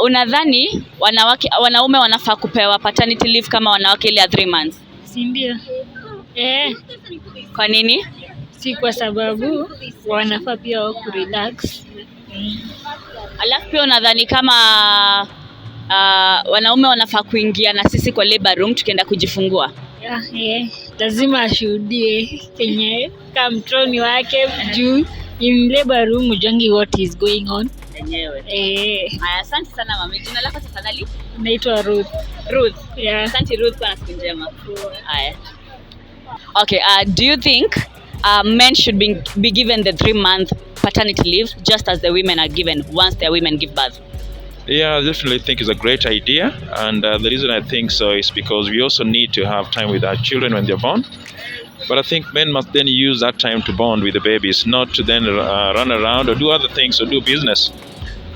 Unadhani wanaume wanafaa kupewa paternity leave kama wanawake ile ya 3 months? Si ndio? Kwa nini? Si kwa sababu wanafaa pia kurelax. Alafu pia unadhani kama wanaume wanafaa kuingia na sisi kwa labor room tukienda kujifungua? Lazima ashuhudie kenye kama mtroni wake juu in labor room ujongi what is going on. Yenyewe. Asante sana mami. Jina lako tafadhali? Naitwa Ruth. Ruth. Asante Ruth kwa siku njema. Haya. Okay, do you think men should be given the 3-month paternity leave just as the women are given once their women give birth? Yeah, I definitely think it's a great idea, and the reason I think so is because we also need to have time with our children when they're born. But I think men must then use that time to bond with the babies, not to then run around or do other things or do business.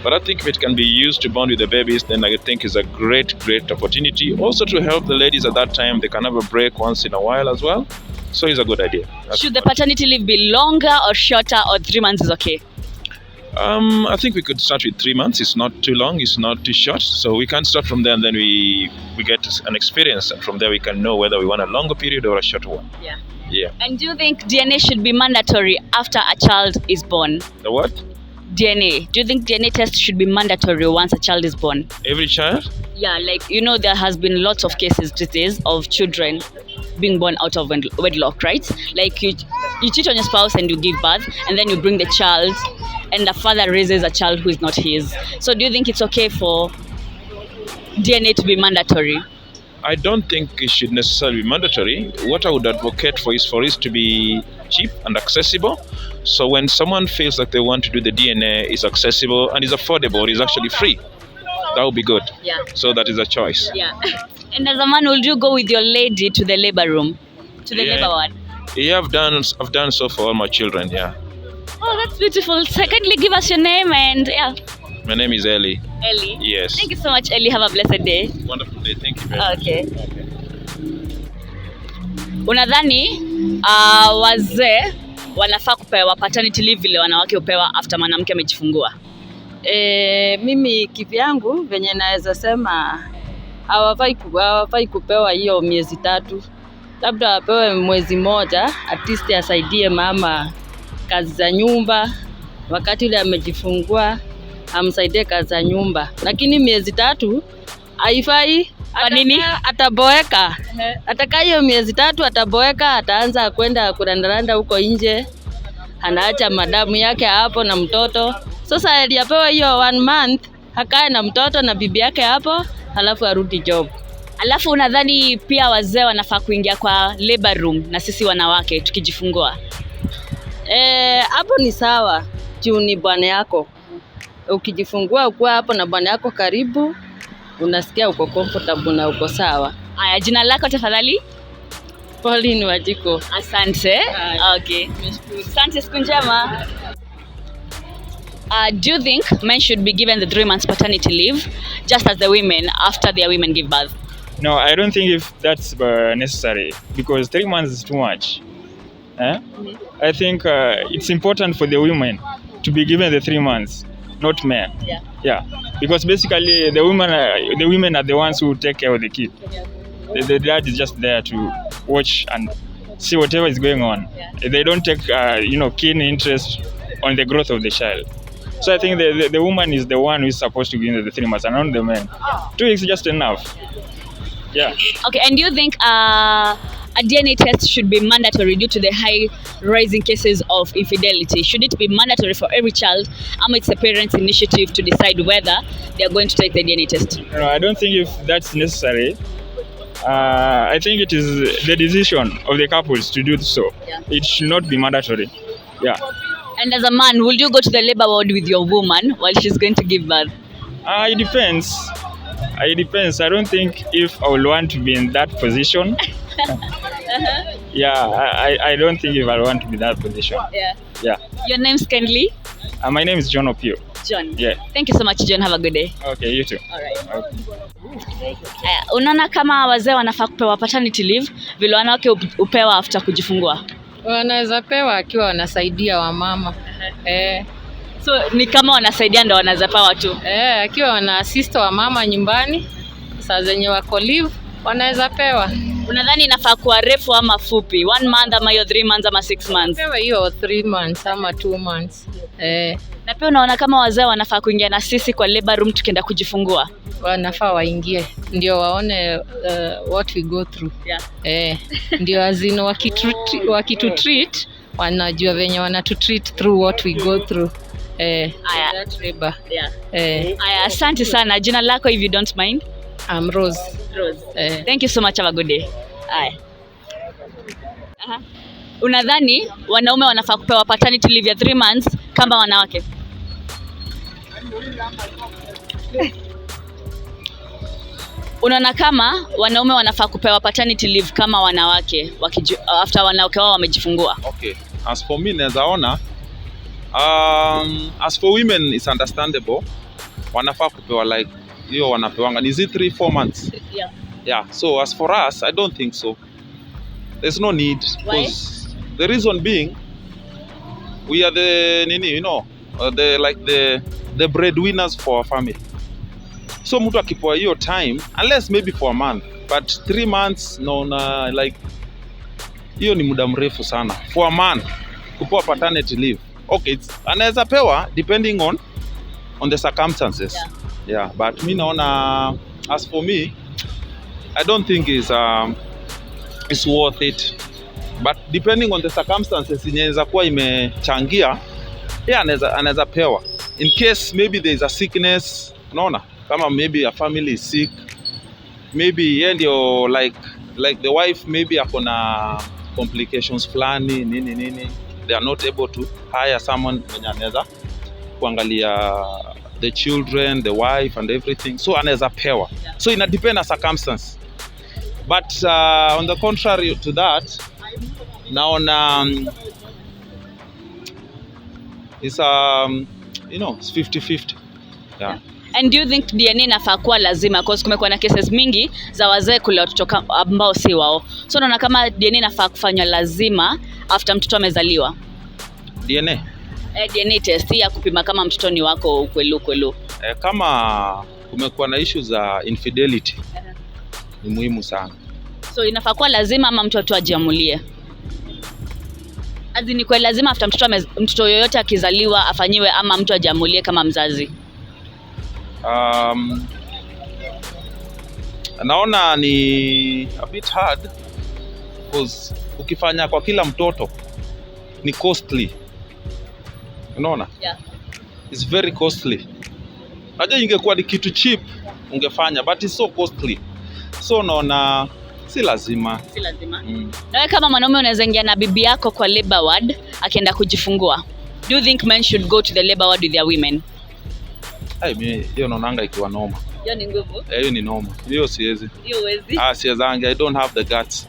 But I think if it can be used to bond with the babies, then I think it's a great opportunity. Also to help the ladies at that time, they can have a break once in a while as well. So it's a good idea. Should the paternity leave be longer or shorter, or 3 months is okay? I think we could start with 3 months. It's not too long, it's not too short. So we can start from there, and then we get an experience, and from there we can know whether we want a longer period or a shorter one. Yeah. And do you think DNA should be mandatory after a child is born? The what? DNA. Do you think DNA test should be mandatory once a child is born? Every child? Yeah, like there has been lots of cases these days of children being born out of wedlock, right? Like you cheat on your spouse and you give birth, and then you bring the child, and the father raises a child who is not his. So do you think it's okay for DNA to be mandatory? I don't think it should necessarily be mandatory. What I would advocate for is for it to be cheap and accessible. So when someone feels like they want to do the DNA, it's accessible and it's affordable, it's actually free. That would be good. Yeah. So that is a choice. Yeah. And as a man, would you go with your lady to the labor room, to the labor ward? Yeah, I've done so for all my children. Yeah. Oh, that's beautiful. Secondly, give us your name and My name is Ellie. Ellie. Yes. Thank you so much, Ellie. Have a blessed day. Wonderful day. Thank you very much. Okay. Unadhani wazee wanafaa kupewa paternity leave vile wanawake upewa after mwanamke amejifungua? Mimi kivyangu venye naweza sema hawafai kupewa hiyo miezi 3. Labda apewe mwezi moja, at least asaidie mama kazi za nyumba. Wakati yule amejifungua amsaidie kazi za nyumba. Lakini miezi 3 haifai. Kwa nini? Ataboeka. Atakaa hiyo miezi 3 ataboeka, ataanza kwenda kurandaranda huko nje. Anaacha madamu yake hapo na mtoto. Sasa alipewa hiyo 1 month, akae na mtoto na bibi yake hapo, halafu arudi job. Alafu unadhani pia wazee wanafaa kuingia kwa labor room na sisi wanawake tukijifungua? Hapo ni sawa. Juu ni bwana yako. Ukijifungua ukuwa hapo na bwana yako karibu, unasikia uko comfortable na uko sawa. Haya, jina lako tafadhali? Pauline Wajiko. Asante. Okay. Asante, siku njema. Do you think men should be given the 3 months paternity leave just as the women after their women give birth? No, I don't think if that's necessary, because 3 months is too much. I think it's important for the women to be given the 3 months, not men. Yeah. Because basically the women are the ones who take care of the kid. The dad is just there to watch and see whatever is going on. They don't take keen interest on the growth of the child. So I think the woman is the one who is supposed to give the 3 months, and not the man. 2 weeks is just enough. Yeah. Okay, and do you think a DNA test should be mandatory due to the high rising cases of infidelity? Should it be mandatory for every child, or it's a parent's initiative to decide whether they are going to take the DNA test? No, I don't think if that's necessary. I think it is the decision of the couples to do so. Yeah. It should not be mandatory. Yeah. And as a man, will you go to the labor ward with your woman while she's going to give birth? It depends. It depends. I don't think if I will want to be in that position. Yeah, I don't think if I want to be in that position. Yeah. Your name's kindly? My name is John Opio. John. Yeah. Thank you so much, John. Have a good day. Okay, you too. All right. Okay. Unaona kama wazee wanafaa kupewa paternity leave vile wanawake upewa after kujifungua? Wanaweza pewa akiwa wanasaidia wamama. So ni kama wanasaidia ndo wanaweza pewa tu. Akiwa wana assist wa mama nyumbani, saa zenye wako leave wanaweza pewa. Unadhani inafaa kuwa refu ama fupi? 1 month ama hiyo 3 months ama 6 months? Pewa hiyo 3 months ama 2 months. Na pia unaona kama wazee wanafaa kuingia na sisi kwa labor room tukienda kujifungua. Wanafaa waingie ndio waone what we go through. Ndio azino wakitutreat wanajua venye wanatutreat through what we go through. That labor. Aya, asante sana. Jina lako if you don't mind? I'm Rose. Thank you so much. Have a good day. Aya. Unadhani wanaume wanafaa kupewa paternity leave ya 3 months kama wanawake? Unaona kama wanaume wanafaa kupewa paternity leave kama wanawake after wanawake wao wamejifungua? Okay. As for me naweza ona as for women it's understandable. Wanafaa kupewa like hiyo wanapewanga is it 3-4 months? Yeah. So as for us I don't think so. There's no need. Why? The reason being we are the breadwinners for our family. So mtu akipewa hiyo time unless maybe for a month but 3 months like hiyo ni muda mrefu sana for a month kupewa paternity leave. Okay, anaweza pewa depending on the circumstances. Yeah, but mi naona as for me I don't think it's worth it, but depending on the circumstances inaweza kuwa imechangia, anaweza pewa in case maybe there is a sickness. Unaona kama maybe a family is sick, maybe yeye ndio like the wife maybe akona complications fulani nini, they are not able to hire someone mwenye anaweza kuangalia the children, the wife and everything, so anaweza pewa. So ina depend on circumstance, but on the contrary to that naona it's it's 50-50. Yeah. And do you think DNA inafaa kuwa lazima because kumekuwa na cases mingi za wazee kule watoto ambao si wao, so unaona kama DNA inafaa kufanywa lazima after mtoto amezaliwa? DNA test ya kupima kama mtoto ni wako ukweli. Kama kumekuwa na issue za infidelity ni muhimu sana. So inafaa kuwa lazima ama mtoto ajiamulie? Ni kwa lazima after mtoto yoyote akizaliwa afanyiwe ama mtu ajiamulie kama mzazi? Naona ni a bit hard because ukifanya kwa kila mtoto ni costly. Unaona? Yeah. It's very costly. Najua ingekuwa ni kitu cheap ungefanya, but it's so costly. So naona si lazima. Na kama mwanaume unaweza ingia na bibi yako kwa labor ward akienda kujifungua, do you think men should go to the labor ward with their women? Mimi hiyo naonanga ikiwa noma. Hiyo ni nguvu? Hiyo ni noma. Hiyo siwezi. Hiyo huwezi? Siwezangi. I don't have the guts.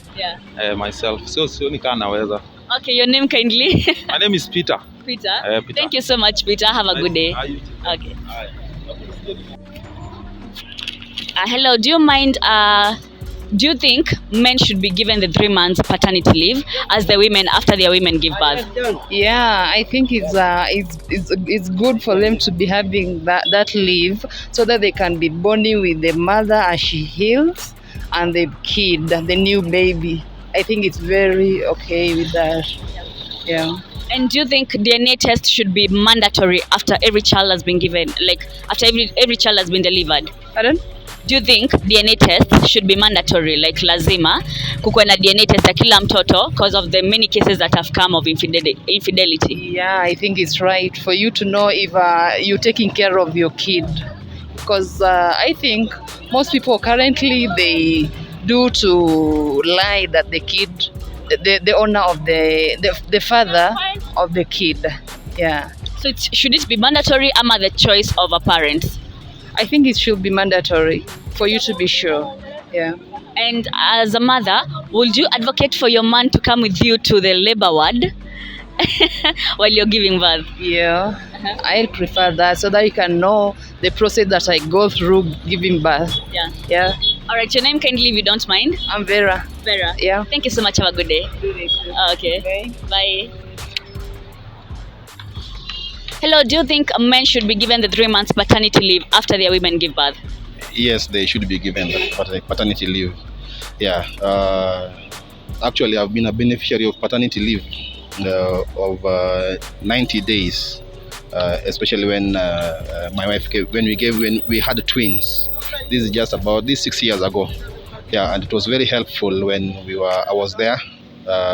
Myself. So nikaa naweza. Okay, your name kindly? My name is Peter. Peter? Thank you so much, Peter. Have a good day. Okay. Hello, do you mind do you think men should be given the 3 months paternity leave as the women after their women give birth? Yeah, I think it's good for them to be having that leave so that they can be bonding with the mother as she heals and the kid, the new baby. I think it's very okay with that. Yeah. And do you think DNA test should be mandatory after every child has been given, like after every child has been delivered? Pardon? Do you think DNA test should be mandatory, like lazima kukuwe na DNA test ya kila mtoto because of the many cases that have come of infidelity? Yeah, I think it's right for you to know if you're taking care of your kid, because I think most people currently they do to lie that the kid, the owner of the father of the kid. Yeah. So should it be mandatory ama the choice of a parent? I think it should be mandatory for you to be sure. Yeah. And as a mother, would you advocate for your man to come with you to the labor ward while you're giving birth? Yeah. I prefer that so that you can know the process that I go through giving birth. Yeah. All right, your name kindly if you don't mind? I'm Vera. Vera? Yeah. Thank you so much. Have a good day. Good day. Okay. Okay. Bye. Hello, do you think men should be given the 3 months paternity leave after their women give birth? Yes, they should be given the paternity leave. Yeah. Actually, I've been a beneficiary of paternity leave of 90 days, especially when my wife when we had twins. This is just about 6 years ago. Yeah, and it was very helpful when I was there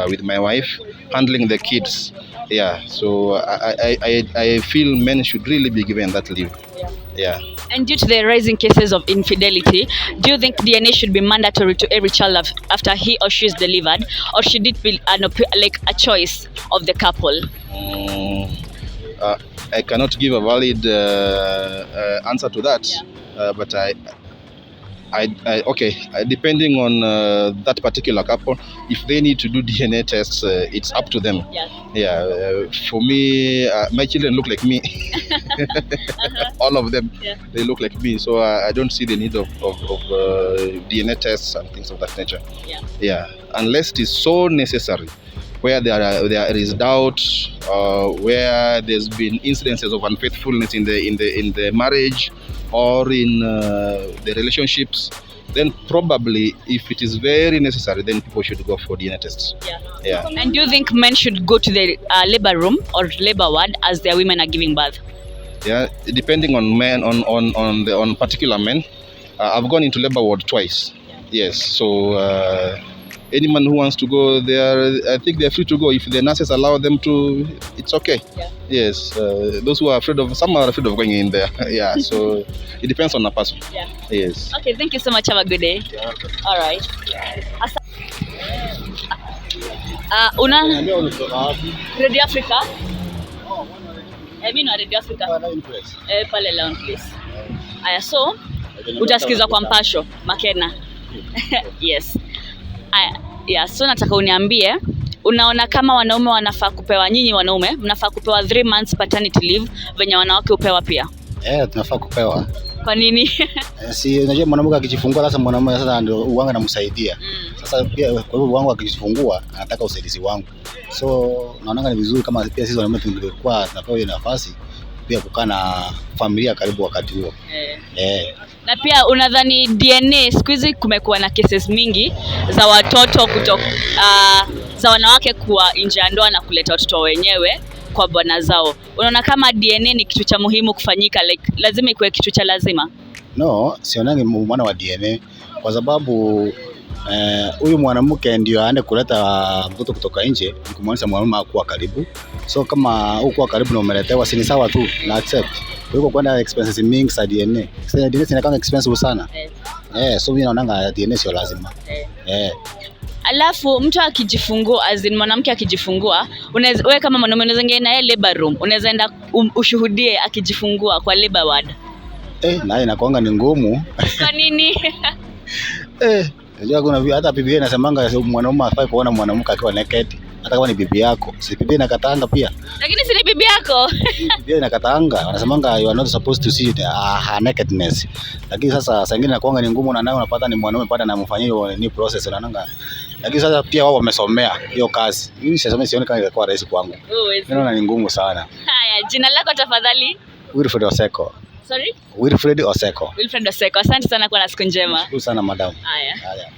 with my wife handling the kids. Yeah, so I feel men should really be given that leave. Yeah. And due to the rising cases of infidelity, do you think DNA should be mandatory to every child after he or she is delivered, or should it be like a choice of the couple? I cannot give a valid answer to that, but depending on that particular couple, if they need to do DNA tests, it's up to them. Yeah. For me, my children look like me. All of them, they look like me. So I don't see the need of DNA tests and things of that nature. Yeah. Unless it is so necessary, where there is doubt, where there's been incidences of unfaithfulness in the marriage or in the relationships, then probably, if it is very necessary, then people should go for DNA tests. Yeah. And do you think men should go to the labor room or labor ward as their women are giving birth? Yeah, depending on men, on particular men. I've gone into labor ward twice. Yes, so any man who wants to go there, I think they're free to go. If the nurses allow them to, it's okay. Yes, those who are some are afraid of going in there. Yeah, so it depends on the person. Yes. Okay, thank you so much. Have a good day. All right. Una Radio Africa? Mimi na Radio Africa. Pale Lounge Place. Aya, so utasikiza kwa Mpasho Makena. Yes. Yeah, so nataka uniambie, unaona kama wanaume wanafaa kupewa, nyinyi wanaume mnafaa kupewa 3 months paternity leave venye wanawake upewa pia? Tunafaa kupewa. Kwa nini? Si unajua mwanamke akijifungua sasa mwanamume sasa ndio uwanga namsaidia. Sasa pia kwa hivyo wangu akijifungua anataka usaidizi wangu. So naona ni vizuri kama pia sisi wanaume tungekuwa tunapewa hiyo nafasi pia kukaa na familia karibu wakati huo. Na pia unadhani DNA siku hizi kumekuwa na cases mingi za watoto za wanawake kuwa nje ya ndoa na kuleta watoto wenyewe kwa bwana zao. Unaona kama DNA ni kitu cha muhimu kufanyika, like lazima ikuwe kitu cha lazima? No, sionangi maana wa DNA kwa sababu huyu mwanamke ndio aende kuleta mtoto kutoka nje, kumaanisha mwanamume hakuwa karibu. So kama huko karibu na umeletewa, si ni sawa tu na accept. Kuliko kwenda expenses mingi za DNA. Sasa DNA zinakuwa expensive sana. So mimi naona DNA sio lazima. Alafu mtu akijifungua, mwanamke akijifungua, wewe kama mwanaume unaweza ingia na yeye labor room, unaweza enda ushuhudie akijifungua kwa labor ward. Naye inakuanga ni ngumu. Kwa nini? Unajua kuna hata Biblia inasemanga mwanaume hafai kuona mwanamke akiwa naked, hata kama ni bibi yako. Si Biblia inakataanga pia. Lakini si ni bibi yako. Biblia inakataanga, wanasemanga you are not supposed to see her nakedness. Lakini sasa saa nyingine inakuanga ni ngumu, na nayo unapata ni mwanaume pata anamfanyia hiyo ni process unaona. Lakini sasa pia wao wamesomea hiyo kazi. Mimi sioni kama itakuwa rahisi kwangu. Naona ni ngumu sana. Haya, jina lako tafadhali? Wilfred Oseko. Sorry? Wilfred Oseko. Wilfred Oseko. Asante sana kwa na siku njema. Asante sana madam. Haya.